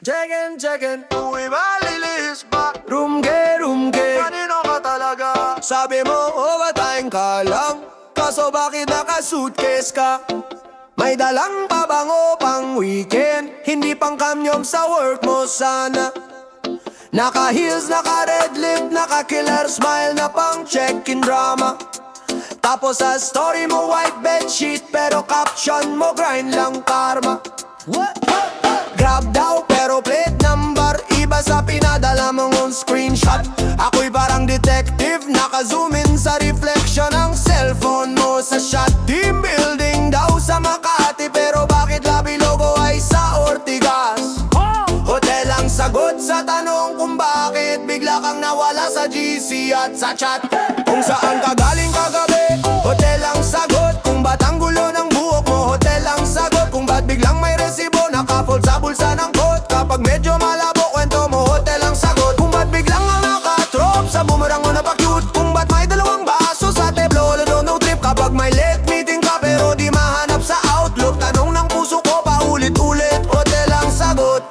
Checkin', uwi ba lilis ba? Rumge, kanino ka talaga? Sabi mo, overtime ka lang, kaso bakit naka-suitcase ka? May dalang pabango pang weekend, hindi pang kamyong sa work mo sana. Naka-heels, naka-red lip, naka-killer smile na pang check-in drama. Tapos sa story mo white bedsheet, pero caption mo grind lang karma. Grab daw pero plate number iba sa pinadala mong screenshot. Ako'y parang detective, naka-zoom in sa reflection ng cellphone mo sa shot. Team building daw sa Makati, pero bakit labi logo ay sa Ortigas? Hotel ang sagot sa tanong kung bakit bigla kang nawala sa GC at sa chat. Kung saan ka galing kagabi, hotel ang sagot. Kung ba't ang gulo ng buhok mo, hotel ang sagot. Kung ba't biglang may resibo naka-fold sa bulsa ng coat. Kapag medyo malabo kwento mo, hotel ang sagot. Kung ba't biglang ang naka-trop sa boomerang mo napakyut. Kung ba't may dalawang baso sa teblo, no trip. Kapag may late meeting ka pero di mahanap sa outlook, tanong ng puso ko paulit-ulit, hotel ang sagot.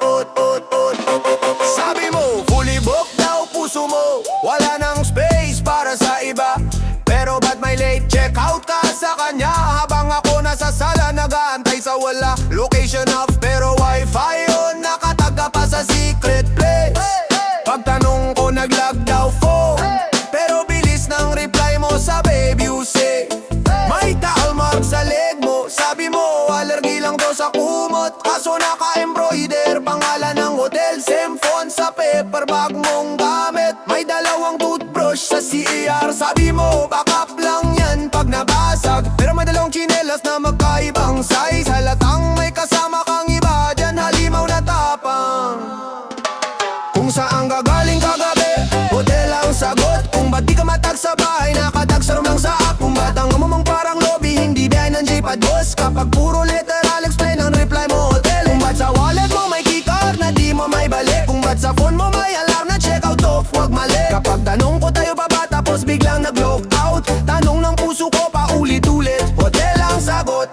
Sabi mo, fully booked daw puso mo, wala nang space para sa iba. Pero ba't may late checkout ka sa kanya, habang ako nasa sala nag-aantay sa wala. Location off pero wifi on, nakataga pa sa secret place. Pagtanong ko nag-lag daw phone, pero bilis ng reply mo sa babe you say. May towel mark sa leg mo, sabi mo allergy lang to sa kumot. Kaso naka-embroider pangalan ng hotel, same font sa paper bag mong gamit. May dalawang toothbrush sa CER, sabi mo backup lang yan pag nabasag. Pero may dalawang chinelas na magkaibang size, halatang may kasama kang iba dyan, halimaw na tapang. Kung saan gagaling kagabi, hotel ang sagot. Kung ba't di ka matag sa bahay, nakatag sa room lang sa app. Kung ba't ang umumang parang lobby, hindi biyahe ng J-Pad boss. Kapag puro literal explain ang reply mo, hotel. Kung ba't sa wallet mo may keycard na di mo may balik. Kung ba't sa phone mo may alarm na check out off, wag mali. Kapag tanong ko tayo pa ba, tapos biglang nag-log out, tanong ng puso ko paulit-ulit, hotel ang sagot.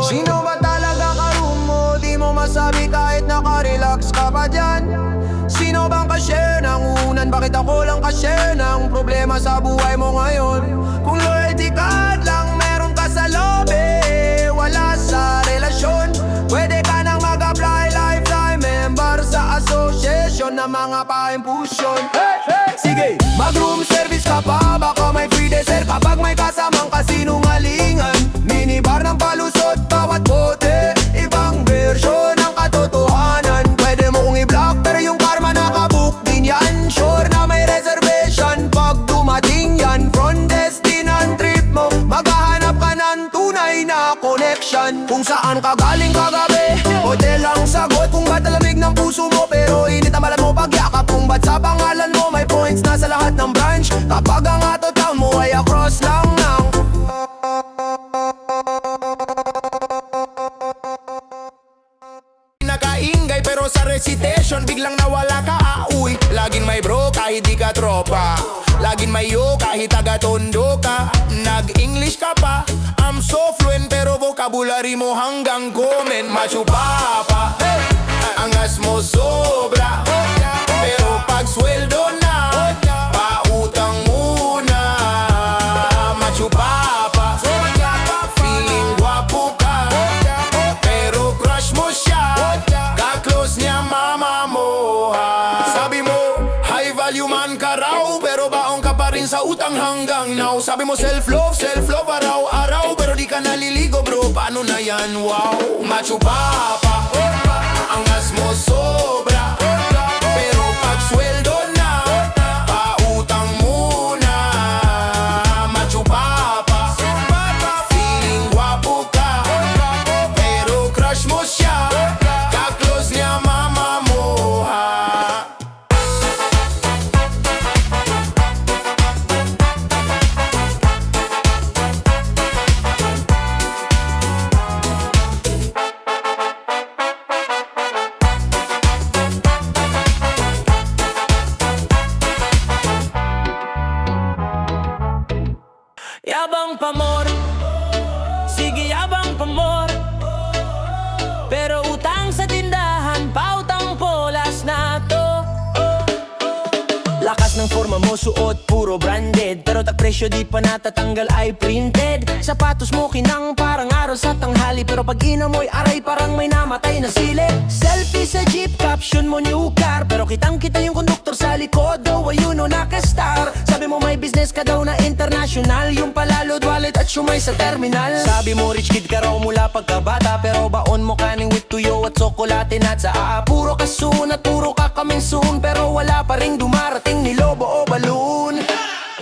Sino ba talaga ka-room mo? Di mo masabi kahit naka-relax ka pa dyan. Sino bang ka-share ng unan? Bakit ako lang ka-share ng problema sa buhay mo ngayon? Kung loyalty card lang meron ka sa lobby, wala sa relasyon, pwede ka nang mag-apply lifetime member sa association ng mga pa-impulsyon. Sige, mag-room service ka pa, baka may free dessert kapag may kasamang kasinungalingan. Minibar ng palusot, bawat bote, ibang version ng katotohanan. Pwede mo kong i-block pero yung karma nakabook din yan. Sure na may reservation pag dumating yan. Front destin ang trip mo, maghahanap ka ng tunay na connection. Kung saan ka galing kagabi, hotel ang sagot. Kung ba't alamig ng puso mo pero init ang balat mo pagyakap. Kung ba't sa pangalan mo may points na sa lahat ng branch, kapag ang ato town mo ay across lang ng nakaingay pero sa recitation biglang nawala ka, uy. Laging may bro kahit di ka tropa, laging may yo kahit taga-tondo ka. Nag-English ka pa, I'm so fluent pero vocabulary mo hanggang comment. Machu Papa, angas mo sobra, pero pag sweldo na, pautang muna. Machu Papa, feeling guwapo ka, pero crush mo siya, ka-close niya mama mo. Sabi mo, high value man ka raw, pero baong ka pa rin sa utang hanggang now. Sabi mo self-love araw-araw, pero di ka naliligo bro, paano na yan? Wow, Machu Papa, angas mo sobra, pero pag sweldo na, pautang muna. Machu Papa, feeling guwapo ka, pero crush mo siya, ka-close niya mama mo, ha. mama mo suot puro branded, pero tak presyo di pa natatanggal ay printed. Sapatos mo kinang parang araw sa tanghali, pero pag inamoy aray parang may namatay na sili. Selfie sa jeep, caption mo new car, pero kitang kita yung konduktor sa likod, daw ayun o nakastar. Sabi mo may business ka daw na international, yung palalo wallet at sumay sa terminal. Sabi mo rich kid ka raw mula pagkabata, pero baon mo kaning with tuyo at tsokolate at sa puro ka soon at puro ka coming soon, pero wala pa ring dumarating ni lobo o balloon.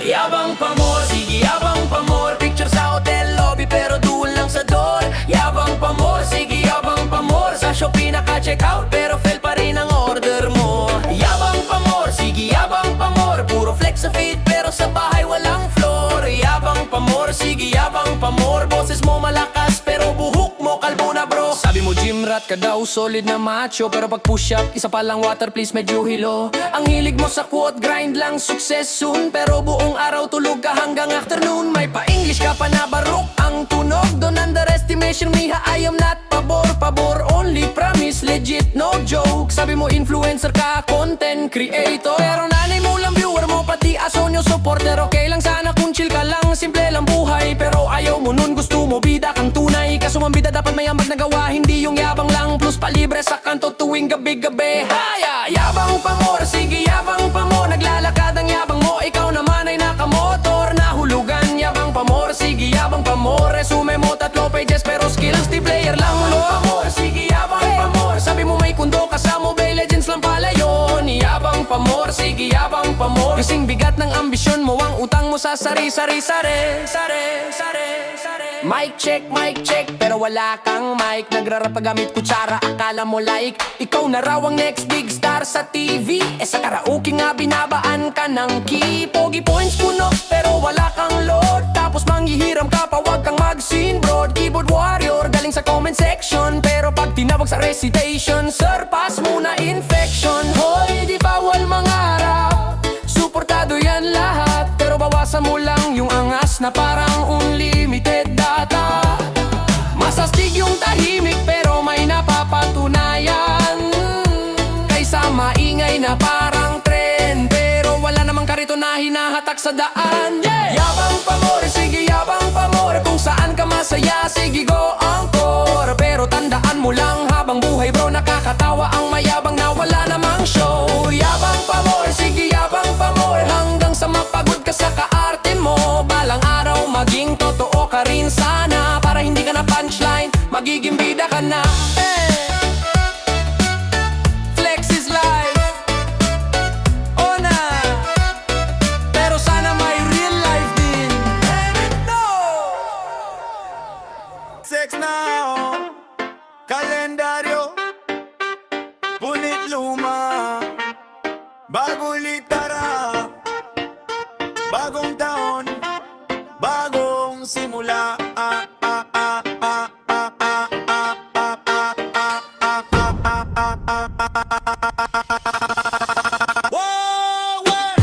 Yabang pa more, sige yabang pa more, picture sa hotel lobby pero doon lang sa door. Yabang pa more, sige yabang pa more, sa Shopee naka-check out pero fail pa rin ang order mo. Yabang pa more, sige yabang pa more, puro flex sa feed pero sa bahay walang floor. Yabang pa more, sige yabang pa more, boses mo malakas pero buhok mo kalbo na bro. Sabi mo gym rat ka daw, solid na macho, pero pag push up, isa pa lang water please medyo hilo. Ang hilig mo sa quote, grind lang, success soon, pero buong araw tulog ka hanggang afternoon. May pa-English ka pa na barok ang tunog, don't underestimation me ha, I am not pabor, pabor only, promise, legit, no joke. Sabi mo influencer ka, content creator, pero nanay mo lang viewer mo, pati aso nyo supporter. Okay lang sana kung chill ka lang, simple lang buhay, pero ayaw mo nun, gusto mo bida kang tunay. Kaso mang bida dapat may ambag na gawa, hindi yung yabang lang plus palibre sa kanto tuwing gabi-gabi. Haya, yabang pa more, sige yabang pa more, naglalakad ang yabang mo, ikaw naman ay nakamotor. Nahulugan, yabang pa more, sige yabang pa more, resume mo 3 pages pero skills di player lang lo. Yabang pa more, sige yabang pa more, sabi mo may kundo ka sa Mobile Legends lang pala yun. Yabang pa more, sige yabang pa more, kasing bigat ng ambisyon mo, ang utang mo sa sari-sari sare, sare, sare, sare. Mic check, pero wala kang mic, nagrarap gamit kutsara, akala mo like ikaw na raw ang next big star sa TV. Sa karaoke nga binabaan ka ng key, pogi points puno pero wala kang load, tapos manghihiram ka pa wag kang mag-scene broad. Keyboard warrior galing sa comment section, pero pag tinawag sa recitation, sir pass muna infection. Hoy di bawal mangarap, suportado yan lahat, pero bawasan mo lang yung angas na parang unlimited data. Masastig yung tahimik pero may napapatunayan, kaysa maingay na parang trend pero wala namang karito na hinahatak sa daan. Yabang pa more, sige yabang pa more, kung saan ka masaya sige go encore, pero tandaan mo lang habang buhay bro, nakakatawa ang mayabang na wala namang show. Yabang pa more, sige yabang pa more, hanggang sa mapagod ka sa kaarte mo, balang araw maging totoo ka rin sana, para hindi ka na punchline, magiging bida ka na. Flex is life, oh na, pero sana may real life din. No! Sex now, kalendaryo, punit luma, bago litara, bagong taon, bagong simula. Wow, wow.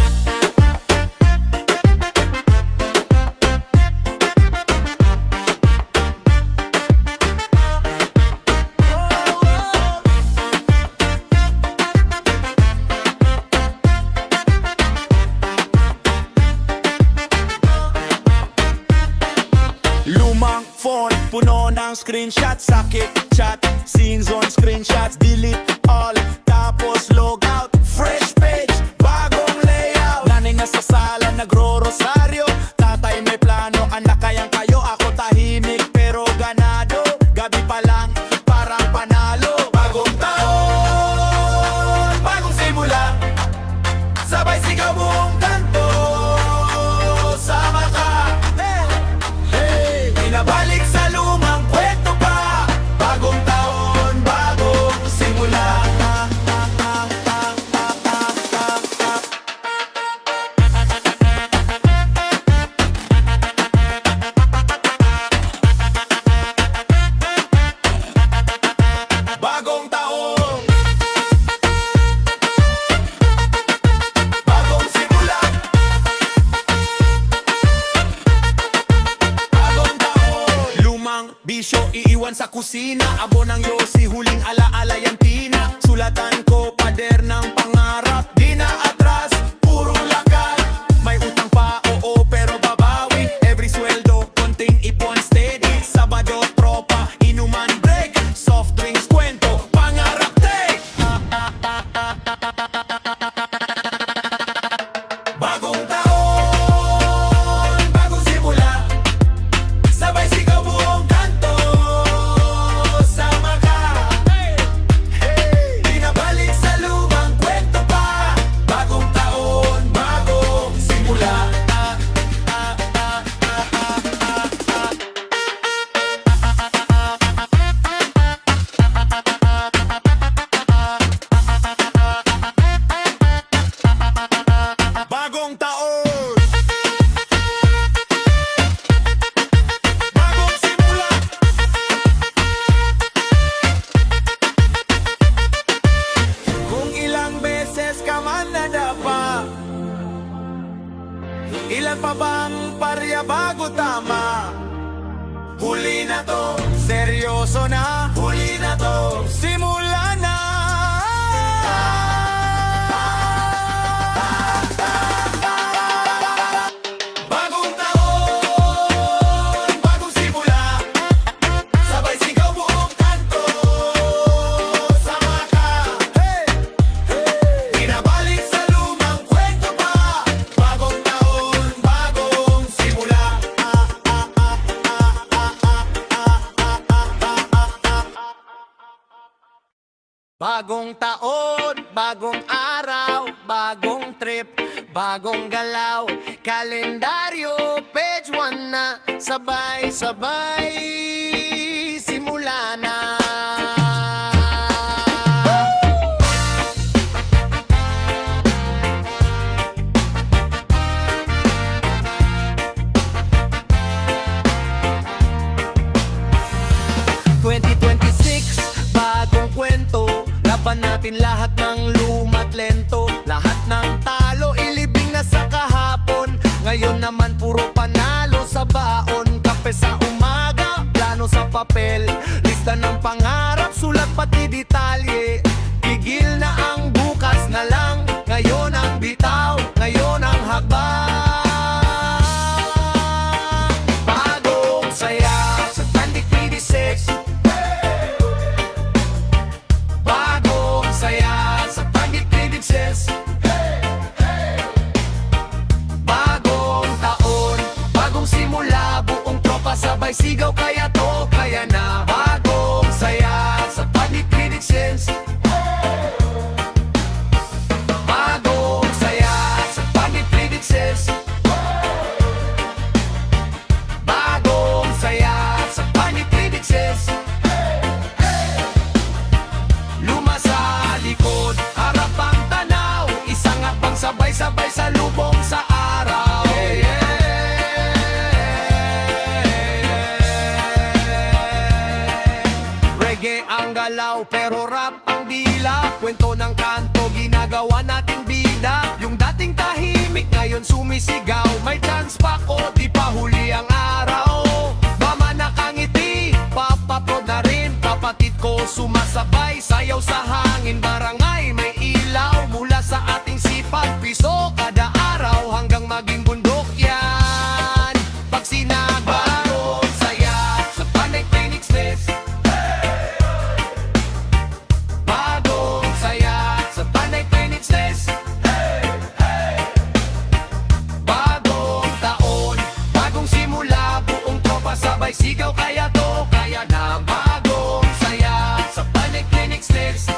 Lumang phone, puno ng screenshot, sakit chat, scenes on screenshots, delete all, tapos log out, fresh page, bagong layout. Nanay nasa sala, nagro-rosaryo, tatay may plano, anak kayang kayo, ako tahimik pero ganado, gabi pa lang, parang panalo. Bagong taon, bagong simula, sabay sigaw buong kanto, sama ka. Pinabalik sa lumang kwento pa, bagong taon, bagong simula. Bagong taon, bagong simula. Bagong taon, lumang bisyo iiwan sa kusina, abo ng yosi, huling alaala yan tina. Sulatan ko pader ng pangarap, di na atras, puro lakad, pa bang parya bago tama? Huli na to, seryoso na. Huli na to, simula na. Bagong taon, bagong simula. Sabay sigaw buong kanto. Sama ka, hey! Binabalik sa lumang kwento pa. Bagong taon, bagong simula. Bagong taon, bagong araw, bagong trip, bagong galaw. Kalendaryo, page 1 na. Sabay-sabay, simula na. Bagong kwento, laban natin lahat ng luma't lento. Lahat ng talo, ilibing na sa kahapon. Ngayon naman puro panalo sa baon. Kape sa umaga, plano sa papel. Lista ng pangarap, sulat pati detalye. Tigil na ang bukas na lang. Ngayon ang bitaw, ngayon ang hakbang. Bagong saya sa Tandik 36. Bagong saya sa Tandik 36. Bagong taon, bagong simula. Buong tropa sabay sigaw, kaya to, kaya na. Bagong saya sa Tandik 36. Bagong saya sa Tandik 36. Bagong saya sa Tandik 36. Luma sa likod, harap ang tanaw. Isang hakbang sabay-sabay sa lubong sa araw. Reggae ang galaw, pero rap ang dila. Kwento ng kanto, ginagawa nating bida. Yung dating tahimik, ngayon sumisigaw. May chance pa ko, di pa huli ang araw. Mama nakangiti, papaprod na rin. Kapatid ko sumasabay, sayaw sa hangin. Barangay may ilaw, mula sa ating sipag. Piso kada araw, hanggang maging bundok yan. Pag sinabagong saya sa Tandik 36. Bagong saya sa Tandik 36. Bagong taon, bagong simula. Buong tropa sabay sigaw, kaya to, kaya na. Bagong saya sa Tandik 36.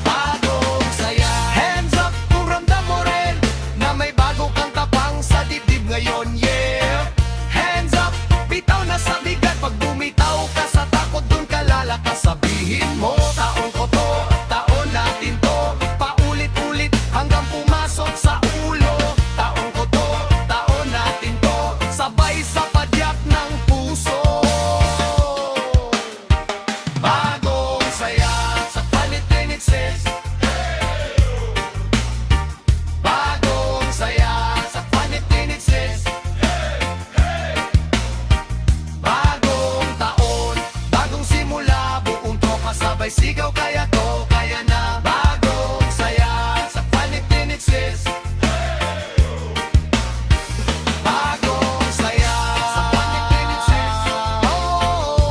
Bagong saya. Hands up kung ramdam mo rin na may bago kang tapang sa dibdib ngayon, yeah. Hands up, bitaw na sa bigat. Pag bumitaw ka sa takot, dun ka lalakas. Sabihin mo, taon ko to, taon natin to. Paulit-ulit hanggang pumasok sa ulo. Taon ko to, taon natin to. Sabay sa padyak ng puso. Bagong saya sa Tandik 36. Bagong saya sa Tandik 36. Bagong taon, bagong simula. Buong tropa sabay sigaw, kaya to, kaya na. Bagong saya sa Tandik 36. Bagong saya sa Tandik 36. Oh,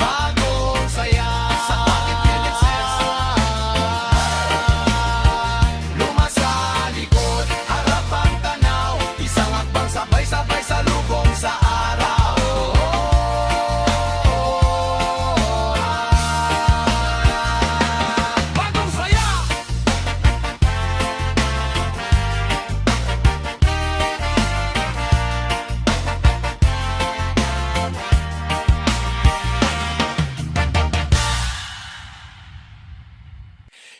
bagong saya sa Tandik 36. Luma sa likod, harap ang tanaw. Isang hakbang sabay-sabay sa lubong sa araw. Bagong saya!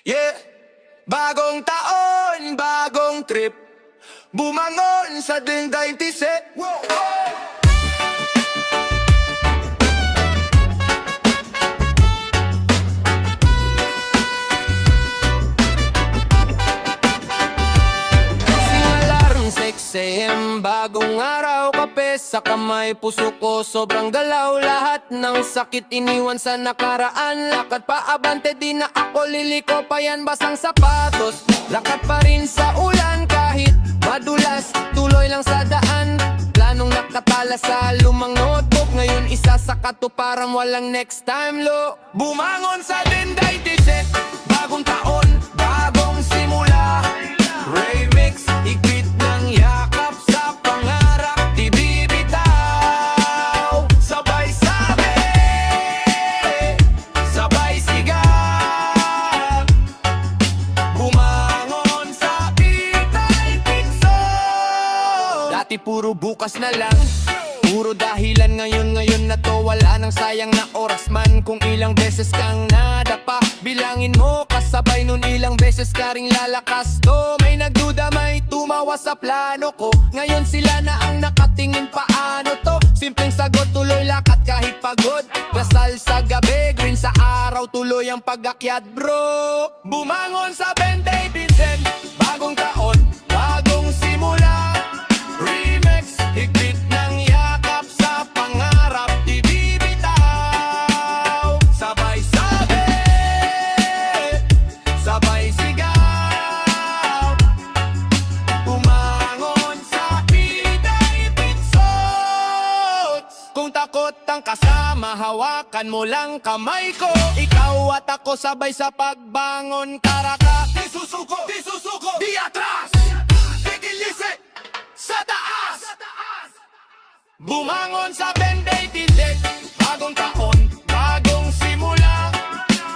Yeah, bagong taon, bagong trip. Bumangon sa Tandik 26. sa kamay, puso ko sobrang galaw. Lahat ng sakit iniwan sa nakaraan. Lakad pa abante, di na ako liliko pa yan basang sapatos. Lakad pa rin sa ulan kahit madulas, tuloy lang sa daan. Planong nakatala sa lumang notebook, ngayon isa sa katuparan, walang next time lo. Bumangon sa Denday Tiset, bagong taon, bagong simula. Remix, higpit ng yakap sa pangarap, di bibitaw. Sabay sabi, sabay sigaw. Bumangon sa Itay Pinso. Dati puro bukas na lang, puro dahilan, ngayon na to. Wala nang sayang na oras man. Kung ilang beses kang nadapa, bilangin mo kasabay nun ilang beses ka ring lalakas to. May nagduda, may tumawa sa plano ko. Ngayon sila na ang nakatingin, paano to? Simpleng sagot, tuloy lakad kahit pagod. Dasal sa gabi, green sa araw, tuloy ang pag-akyat bro. Bumangon sa 20 Vincent, bagong taon, bagong simula. Remix, higpit ng yakap sa pangarap, di bibitaw. Sabay sabi, sabay sigaw. Bumangon sa Itay Pinso. Kung takot ang kasama, hawakan mo lang kamay ko. Ikaw at ako sabay sa pagbangon, karaka. Di susuko, di atras, di gilisi, sa taas. Bumangon sa Benday Tintek, bagong taon, bagong simula.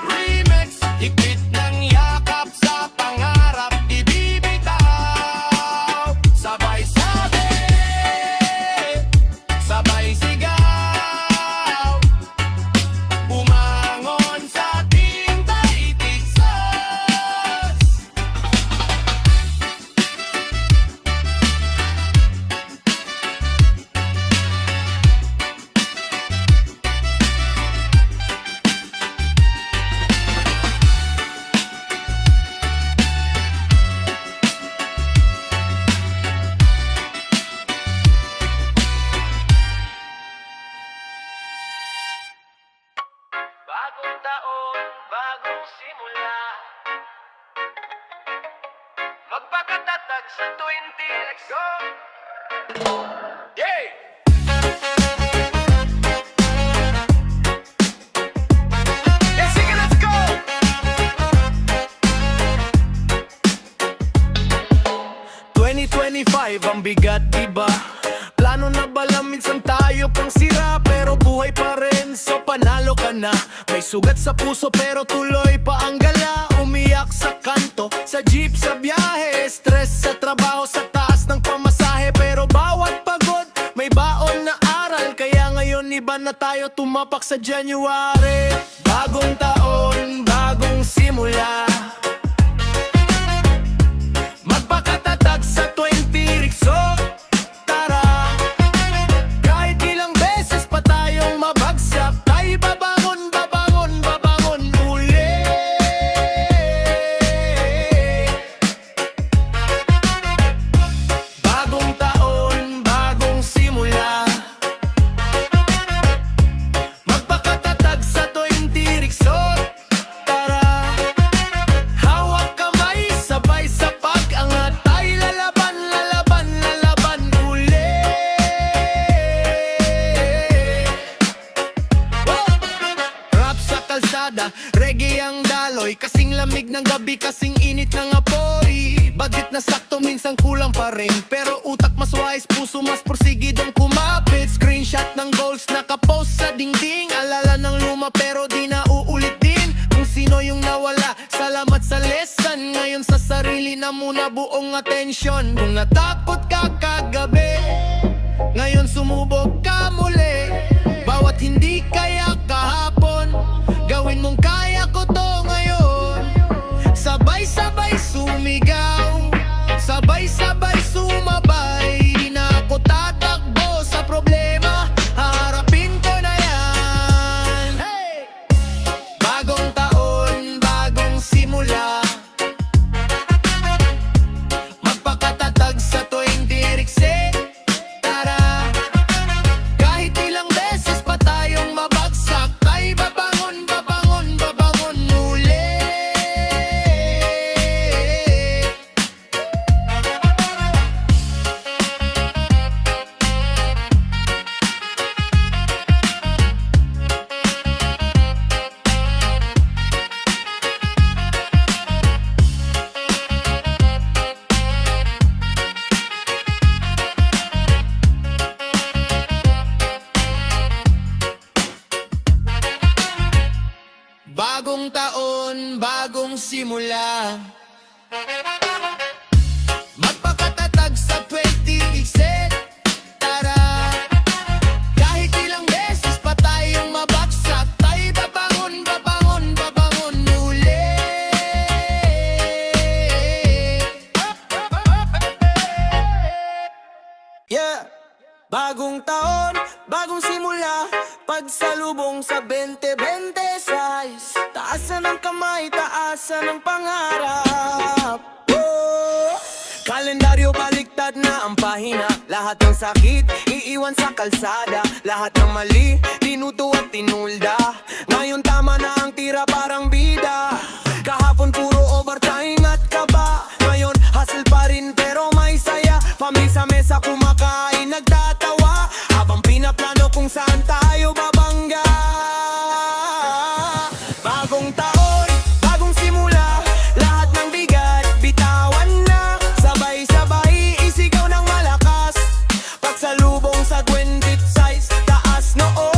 Remix, higpit ng yakap sa pangarap, di bibitaw. Sabay sabi, sabay sigaw. Bumangon sa Tintay Tigsas. Bagong taon, bagong simula. Magpakatatag sa 20, let's go! Yeah! Yeah, sige, let's go! 2025 ang bigat, diba? Plano na bala, minsan tayo pang sira, pero buhay pa rin, so panalo ka na. May sugat sa puso pero tuloy pa ang gala. Umiyak sa kanto, sa jeep, sa biyahe. Stress sa trabaho, sa taas ng pamasahe. Pero bawat pagod, may baon na aral. Kaya ngayon iba na tayo, tumapak sa January. Bagong taon, bagong simula. Magpakatatag sa 20 Rikso. Tara, kahit ilang beses pa tayong mabagsak, tayo babangon, babangon, babangon uli. Bagong taon, bagong simula. Magpakatatag sa 20 Rikso. Tara, hawak kamay, sabay sa pag-angat. Tayo lalaban, lalaban, lalaban uli. Rap sa kalsada, reggae ang daloy. Kasing lamig ng gabi, kasing init ng apoy. Budget na sakto, minsan kulang pa rin. Pero utak mas wise, puso mas porsigidong kumapit. Screenshot ng goals, nakapost sa dingding. Alala ng luma pero di na uulitin. Kung sino yung nawala, salamat sa lesson. Ngayon sa sarili na muna buong atensyon. Kung natakot ka kagabi, ngayon sumubok ka muli. Bawat hindi kaya kahapon, gawin mong kaya ko to ngayon. Sabay-sabay sumigaw, sabay-sabay sumabay. Di na ako tatakbo sa problema, haharapin ko na yan. Hey! Bagong taon, bagong simula. Magpakatatag sa 20 Rikse. Tara, Bagong taon, bagong simula. Magpakatatag sa 20 tara. Kahit ilang beses pa tayong mabaksak, tayo babangon, babangon, babangon muli. Yeah! Bagong taon, bagong simula. Pagsalubong sa 2026. Taasan ng kamay, taasan ng pangarap. Oh! Kalendaryo baliktad na ang pahina. Lahat ng sakit, iiwan sa kalsada. Lahat ng mali, tinuto at tinulda. Ngayon tama na ang tira parang bida. Kahapon puro overtime at kaba. Ngayon hustle pa rin pero may saya. Pamisa-mesa kumakain, nagtatawa. Habang pinaplano kung saan tayo babangga. Bagong taon, bagong simula. Lahat ng bigat, bitawan na. Sabay-sabay, isigaw ng malakas. Pagsalubong sa 26, taas noo.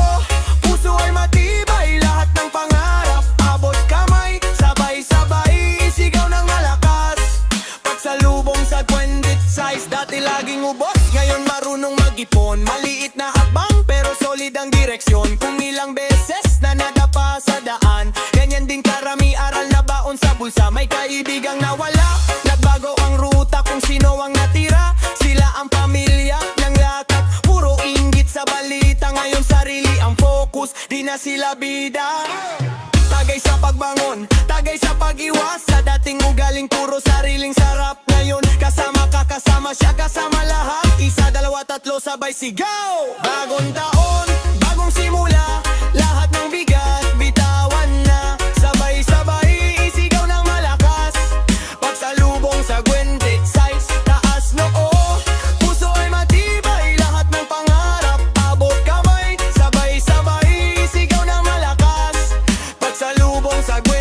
Puso ay matibay, lahat ng pangarap. Abot kamay, sabay-sabay, isigaw ng malakas. Pagsalubong sa 26, dati laging ubos, ngayon marunong mag-ipon. Maliit na hakbang, pero solid ang direksyon. Kung ilang beses na nadapa sa daan, ganyan din karami aral na baon sa bulsa. May kaibigang nawala, nagbago ang ruta kung sino ang natira. Sila ang pamilya ng lakat, puro inggit sa balita. Ngayon sarili ang focus, di na sila bida. Tagay sa pagbangon, tagay sa pag-iwas. Sa dating ugaling puro sariling sarap. Ngayon kasama ka, kasama siya, kasama lahat. Isa, dalawa, tatlo, sabay sigaw. Bagong taon, bagong simula. Lahat ng bigat, bitawan na. Sabay-sabay, isigaw ng malakas. Pagsalubong sa 26, taas noo. Puso ay matibay, lahat ng pangarap. Abot kamay, sabay-sabay, isigaw ng malakas. Pagsalubong sa 26,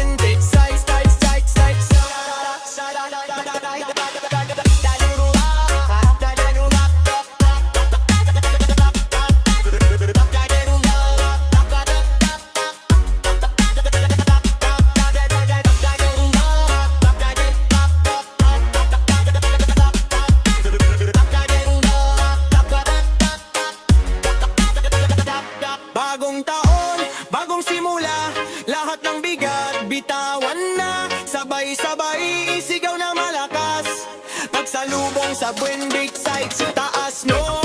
bagong taon, bagong simula. Lahat ng bigat, bitawan na. Sabay-sabay, isigaw na malakas. Pagsalubong sa 26, taas no.